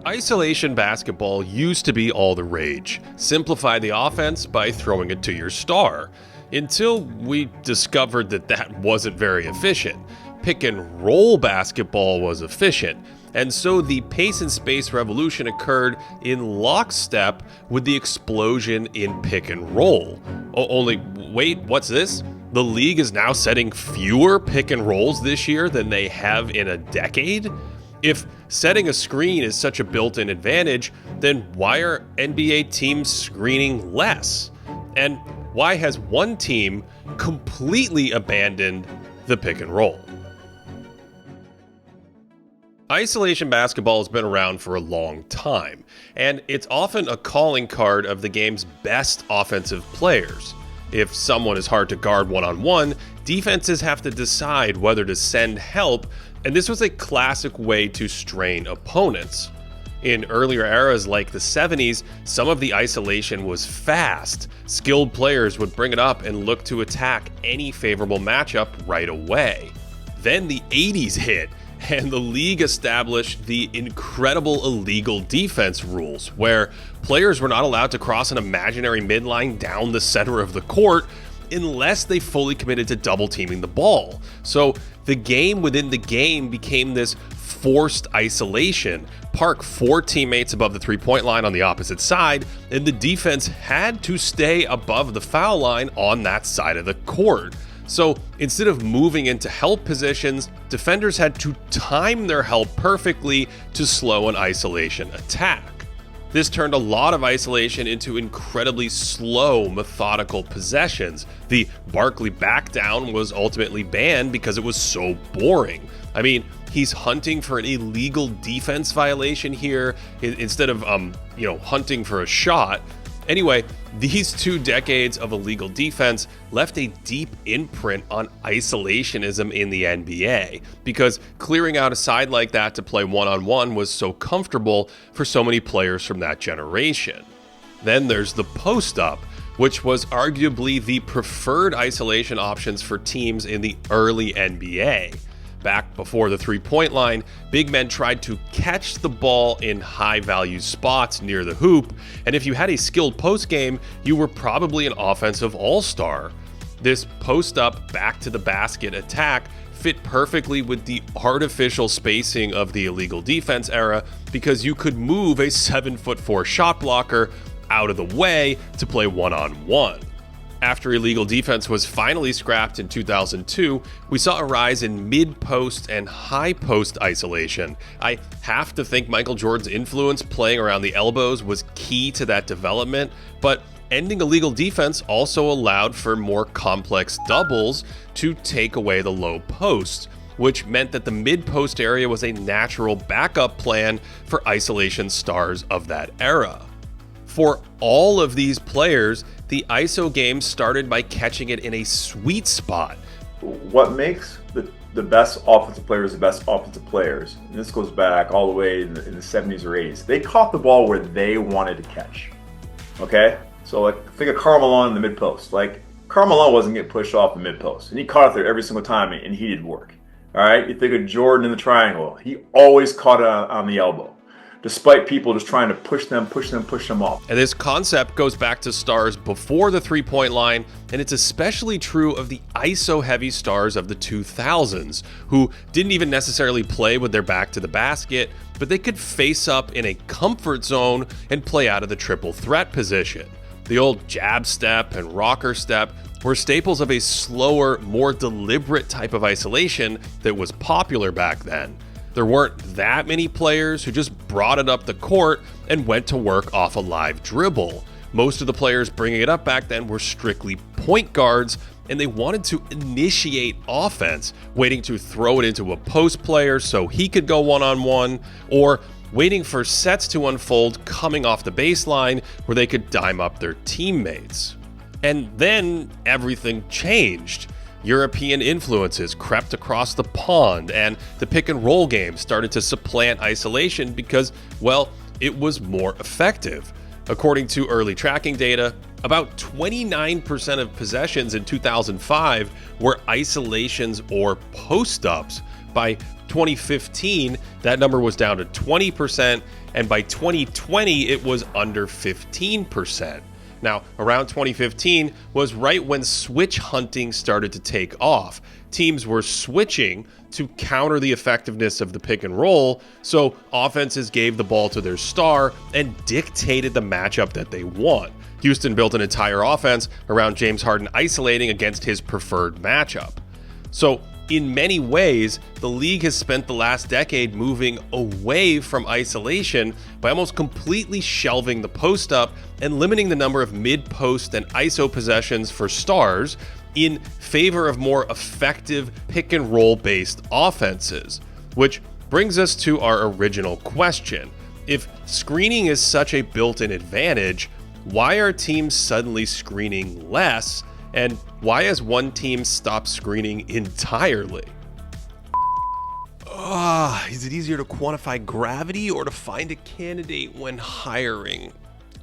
Isolation basketball used to be all the rage. Simplify the offense by throwing it to your star. Until we discovered that that wasn't very efficient. Pick and roll basketball was efficient. And so the pace and space revolution occurred in lockstep with the explosion in pick and roll. Only, wait, what's this? The league is now setting fewer pick and rolls this year than they have in a decade? If setting a screen is such a built-in advantage, then why are NBA teams screening less? And why has one team completely abandoned the pick and roll? Isolation basketball has been around for a long time, and it's often a calling card of the game's best offensive players. If someone is hard to guard one-on-one, defenses have to decide whether to send help, and this was a classic way to strain opponents. In earlier eras like the 70s, some of the isolation was fast. Skilled players would bring it up and look to attack any favorable matchup right away. Then the 80s hit, and the league established the incredible illegal defense rules, where players were not allowed to cross an imaginary midline down the center of the court unless they fully committed to double teaming the ball. So the game within the game became this forced isolation. Park 4 teammates above the three-point line on the opposite side, and the defense had to stay above the foul line on that side of the court. So instead of moving into help positions, defenders had to time their help perfectly to slow an isolation attack. This turned a lot of isolation into incredibly slow, methodical possessions. The Barkley back down was ultimately banned because it was so boring. I mean, he's hunting for an illegal defense violation here instead of, hunting for a shot. Anyway, these 2 decades of illegal defense left a deep imprint on isolationism in the NBA, because clearing out a side like that to play one-on-one was so comfortable for so many players from that generation. Then there's the post-up, which was arguably the preferred isolation options for teams in the early NBA. Back before the three-point line, big men tried to catch the ball in high-value spots near the hoop, and if you had a skilled post game, you were probably an offensive all-star. This post-up back-to-the-basket attack fit perfectly with the artificial spacing of the illegal defense era, because you could move a 7'4" shot blocker out of the way to play one-on-one. After illegal defense was finally scrapped in 2002, we saw a rise in mid-post and high-post isolation. I have to think Michael Jordan's influence playing around the elbows was key to that development, but ending illegal defense also allowed for more complex doubles to take away the low post, which meant that the mid-post area was a natural backup plan for isolation stars of that era. For all of these players, the ISO game started by catching it in a sweet spot. What makes the best offensive players the best offensive players, and this goes back all the way in the 70s or 80s, they caught the ball where they wanted to catch. Okay? So think of Karl Malone in the mid-post. Karl Malone wasn't getting pushed off the mid-post, and he caught it there every single time, and he did work. All right? You think of Jordan in the triangle. He always caught it on the elbow, despite people just trying to push them off. And this concept goes back to stars before the three-point line, and it's especially true of the ISO-heavy stars of the 2000s, who didn't even necessarily play with their back to the basket, but they could face up in a comfort zone and play out of the triple threat position. The old jab step and rocker step were staples of a slower, more deliberate type of isolation that was popular back then. There weren't that many players who just brought it up the court and went to work off a live dribble. Most of the players bringing it up back then were strictly point guards, and they wanted to initiate offense, waiting to throw it into a post player so he could go one-on-one, or waiting for sets to unfold coming off the baseline where they could dime up their teammates. And then everything changed. European influences crept across the pond, and the pick and roll game started to supplant isolation because, well, it was more effective. According to early tracking data, about 29% of possessions in 2005 were isolations or post-ups. By 2015, that number was down to 20%, and by 2020 it was under 15%. Now, around 2015 was right when switch hunting started to take off. Teams were switching to counter the effectiveness of the pick and roll, so offenses gave the ball to their star and dictated the matchup that they want. Houston built an entire offense around James Harden isolating against his preferred matchup. So, in many ways, the league has spent the last decade moving away from isolation by almost completely shelving the post-up and limiting the number of mid-post and ISO possessions for stars in favor of more effective pick-and-roll based offenses. Which brings us to our original question. If screening is such a built-in advantage, why are teams suddenly screening less? And why has one team stopped screening entirely? Is it easier to quantify gravity or to find a candidate when hiring?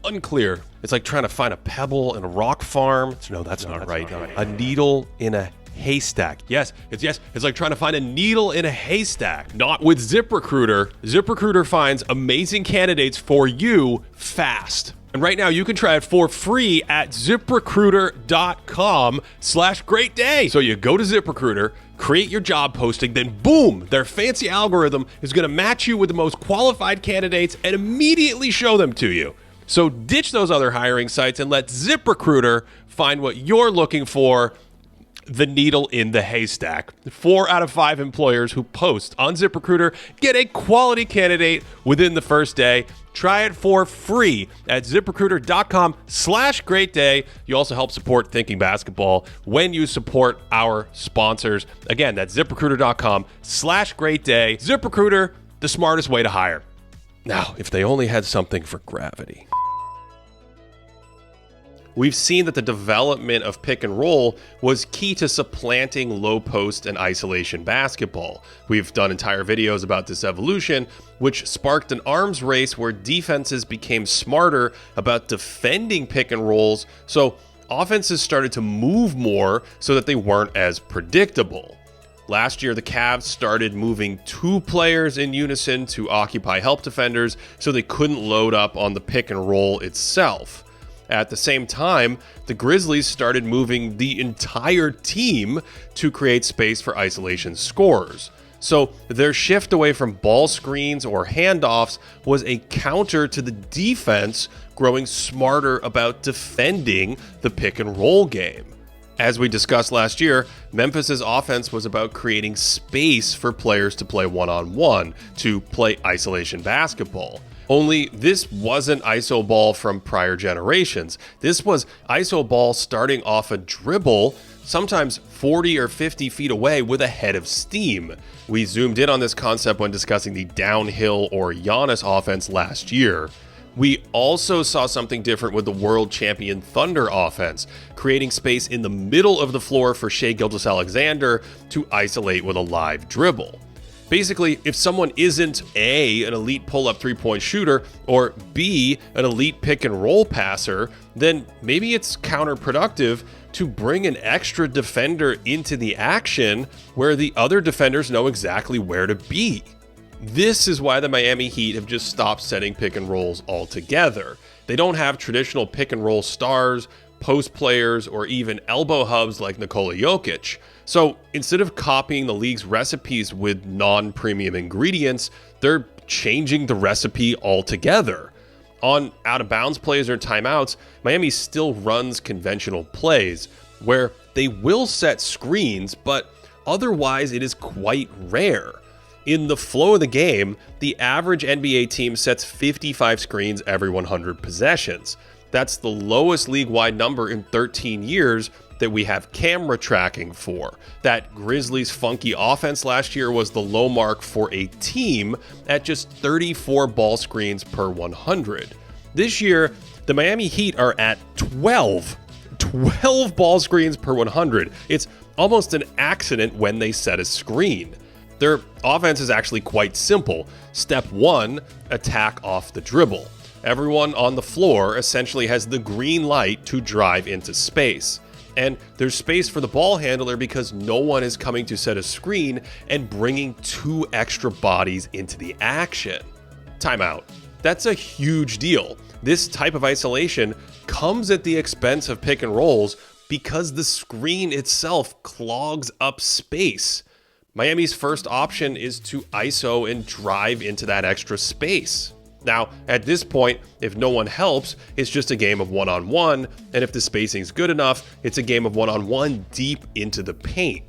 Unclear. It's like trying to find a pebble in a rock farm. No, that's not right. A needle in a haystack. Yes, it's like trying to find a needle in a haystack. Not with ZipRecruiter. ZipRecruiter finds amazing candidates for you fast. And right now you can try it for free at ZipRecruiter.com/greatday. So you go to ZipRecruiter, create your job posting, then boom, their fancy algorithm is going to match you with the most qualified candidates and immediately show them to you. So ditch those other hiring sites and let ZipRecruiter find what you're looking for. The needle in the haystack. 4 out of 5 employers who post on ZipRecruiter get a quality candidate within the first day. Try it for free at ZipRecruiter.com/greatday. You also help support Thinking Basketball when you support our sponsors. Again, that's ZipRecruiter.com/greatday. ZipRecruiter, the smartest way to hire. Now, if they only had something for gravity. We've seen that the development of pick and roll was key to supplanting low post and isolation basketball. We've done entire videos about this evolution, which sparked an arms race where defenses became smarter about defending pick and rolls, so offenses started to move more so that they weren't as predictable. Last year, the Cavs started moving 2 players in unison to occupy help defenders so they couldn't load up on the pick and roll itself. At the same time, the Grizzlies started moving the entire team to create space for isolation scorers. So their shift away from ball screens or handoffs was a counter to the defense growing smarter about defending the pick and roll game. As we discussed last year, Memphis's offense was about creating space for players to play one-on-one, to play isolation basketball. Only this wasn't ISO ball from prior generations. This was ISO ball starting off a dribble, sometimes 40 or 50 feet away with a head of steam. We zoomed in on this concept when discussing the downhill or Giannis offense last year. We also saw something different with the world champion Thunder offense, creating space in the middle of the floor for Shai Gilgeous-Alexander to isolate with a live dribble. Basically, if someone isn't A, an elite pull-up three-point shooter, or B, an elite pick-and-roll passer, then maybe it's counterproductive to bring an extra defender into the action where the other defenders know exactly where to be. This is why the Miami Heat have just stopped setting pick-and-rolls altogether. They don't have traditional pick-and-roll stars, post players, or even elbow hubs like Nikola Jokic. So instead of copying the league's recipes with non-premium ingredients, they're changing the recipe altogether. On out-of-bounds plays or timeouts, Miami still runs conventional plays, where they will set screens, but otherwise it is quite rare. In the flow of the game, the average NBA team sets 55 screens every 100 possessions. That's the lowest league-wide number in 13 years that we have camera tracking for. That Grizzlies' funky offense last year was the low mark for a team at just 34 ball screens per 100. This year, the Miami Heat are at 12 ball screens per 100. It's almost an accident when they set a screen. Their offense is actually quite simple. Step 1, attack off the dribble. Everyone on the floor essentially has the green light to drive into space. And there's space for the ball handler because no one is coming to set a screen and bringing 2 extra bodies into the action. Timeout. that's a huge deal. This type of isolation comes at the expense of pick and rolls because the screen itself clogs up space. Miami's first option is to ISO and drive into that extra space. Now, at this point, if no one helps, it's just a game of one-on-one, and if the spacing's good enough, it's a game of one-on-one deep into the paint.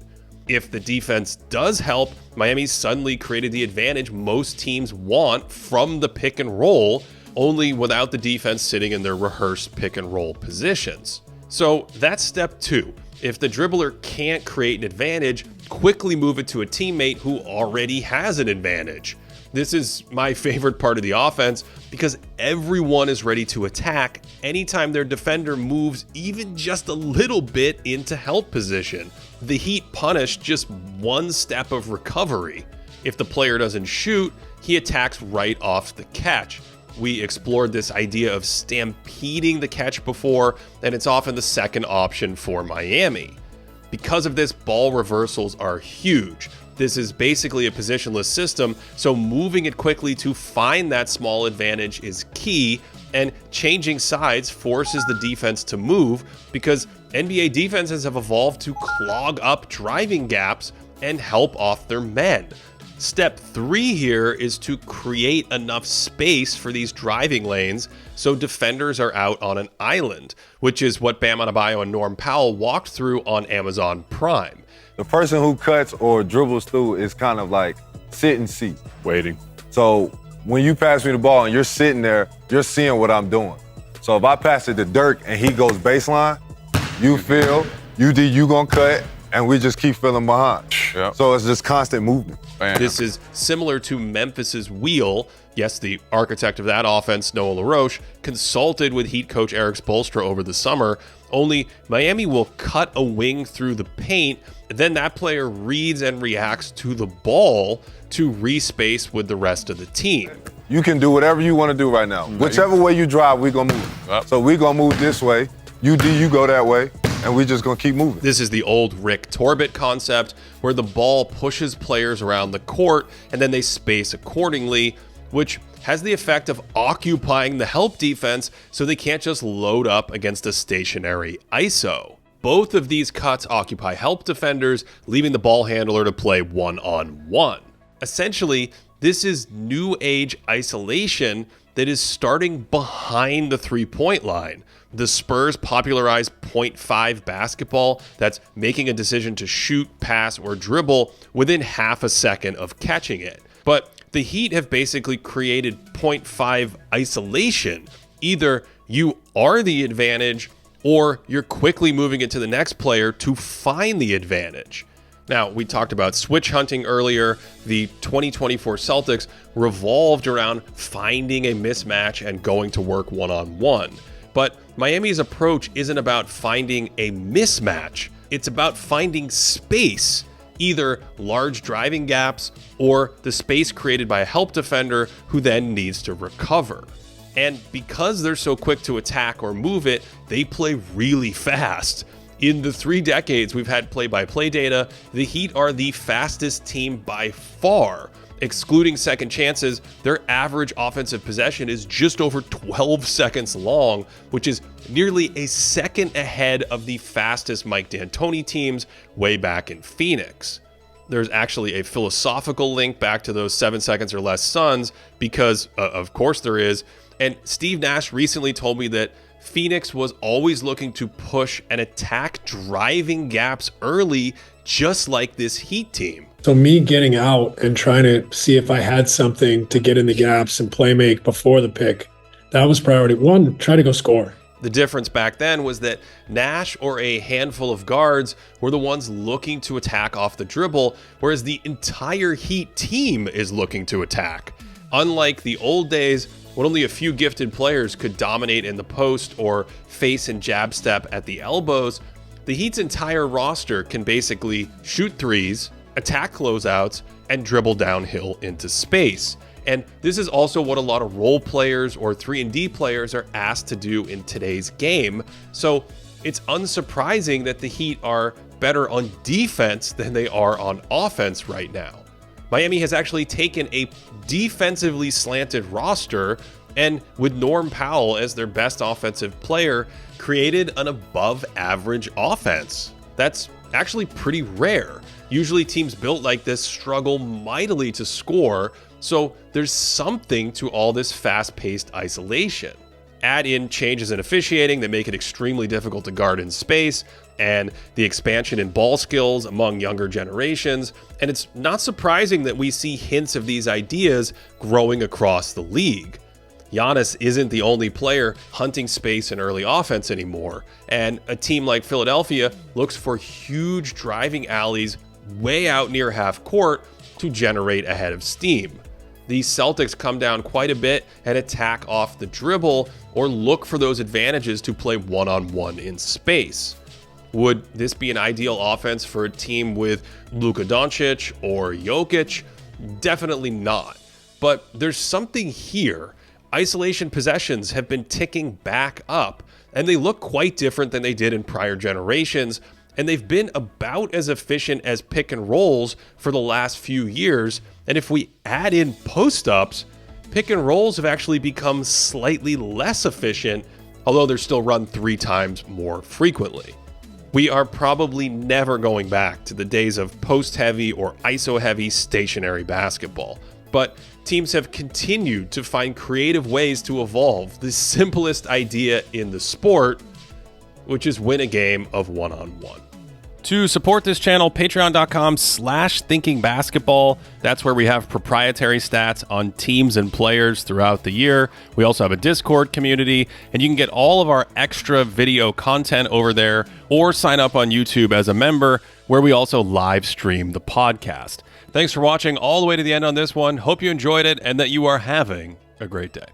If the defense does help, Miami's suddenly created the advantage most teams want from the pick and roll, only without the defense sitting in their rehearsed pick and roll positions. So that's step 2. If the dribbler can't create an advantage, quickly move it to a teammate who already has an advantage. This is my favorite part of the offense because everyone is ready to attack anytime their defender moves even just a little bit into help position. The Heat punish just one step of recovery. If the player doesn't shoot, he attacks right off the catch. We explored this idea of stampeding the catch before, and it's often the second option for Miami. Because of this, ball reversals are huge. This is basically a positionless system, so moving it quickly to find that small advantage is key, and changing sides forces the defense to move because NBA defenses have evolved to clog up driving gaps and help off their men. Step 3 here is to create enough space for these driving lanes so defenders are out on an island, which is what Bam Adebayo and Norm Powell walked through on Amazon Prime. The person who cuts or dribbles through is kind of like sit and see. Waiting. So when you pass me the ball and you're sitting there, you're seeing what I'm doing. So if I pass it to Dirk and he goes baseline, you feel, you gonna cut, and we just keep filling behind. Yep. So it's just constant movement. Bam. This is similar to Memphis's wheel. Yes, the architect of that offense, Noah LaRoche, consulted with Heat coach Erik Spoelstra over the summer, only Miami will cut a wing through the paint, then that player reads and reacts to the ball to respace with the rest of the team. You can do whatever you want to do right now. Whichever way you drive, we're gonna move. Yep. So we're gonna move this way, you go that way, and we're just gonna keep moving. This is the old Rick Torbett concept, where the ball pushes players around the court and then they space accordingly, which has the effect of occupying the help defense so they can't just load up against a stationary ISO. Both of these cuts occupy help defenders, leaving the ball handler to play one-on-one. Essentially, this is new age isolation that is starting behind the three-point line. The Spurs popularized 0.5 basketball that's making a decision to shoot, pass, or dribble within half a second of catching it. But the Heat have basically created 0.5 isolation. Either you are the advantage or you're quickly moving it to the next player to find the advantage. Now, we talked about switch hunting earlier. The 2024 Celtics revolved around finding a mismatch and going to work one-on-one. But Miami's approach isn't about finding a mismatch. It's about finding space, either large driving gaps or the space created by a help defender who then needs to recover. And because they're so quick to attack or move it, they play really fast. In the 3 decades we've had play-by-play data, the Heat are the fastest team by far. Excluding second chances, their average offensive possession is just over 12 seconds long, which is nearly a second ahead of the fastest Mike D'Antoni teams way back in Phoenix. There's actually a philosophical link back to those 7 seconds or less Suns because, of course there is, and Steve Nash recently told me that Phoenix was always looking to push and attack driving gaps early, just like this Heat team. So me getting out and trying to see if I had something to get in the gaps and play make before the pick, that was priority one, try to go score. The difference back then was that Nash or a handful of guards were the ones looking to attack off the dribble, whereas the entire Heat team is looking to attack. Unlike the old days, when only a few gifted players could dominate in the post or face and jab step at the elbows, the Heat's entire roster can basically shoot threes, attack closeouts, and dribble downhill into space. And this is also what a lot of role players or 3-and-D players are asked to do in today's game. So it's unsurprising that the Heat are better on defense than they are on offense right now. Miami has actually taken a defensively slanted roster and with Norm Powell as their best offensive player, created an above-average offense. That's actually pretty rare. Usually teams built like this struggle mightily to score, so there's something to all this fast-paced isolation. Add in changes in officiating that make it extremely difficult to guard in space, and the expansion in ball skills among younger generations, and it's not surprising that we see hints of these ideas growing across the league. Giannis isn't the only player hunting space in early offense anymore, and a team like Philadelphia looks for huge driving alleys way out near half court to generate a head of steam. The Celtics come down quite a bit and attack off the dribble or look for those advantages to play one-on-one in space. Would this be an ideal offense for a team with Luka Doncic or Jokic? Definitely not. But there's something here. Isolation possessions have been ticking back up, and they look quite different than they did in prior generations, and they've been about as efficient as pick and rolls for the last few years. And if we add in post-ups, pick and rolls have actually become slightly less efficient, although they're still run 3 times more frequently. We are probably never going back to the days of post-heavy or ISO-heavy stationary basketball, but teams have continued to find creative ways to evolve the simplest idea in the sport, which is win a game of one-on-one. To support this channel, patreon.com/thinkingbasketball. That's where we have proprietary stats on teams and players throughout the year. We also have a Discord community, and you can get all of our extra video content over there, or sign up on YouTube as a member, where we also live stream the podcast. Thanks for watching all the way to the end on this one. Hope you enjoyed it and that you are having a great day.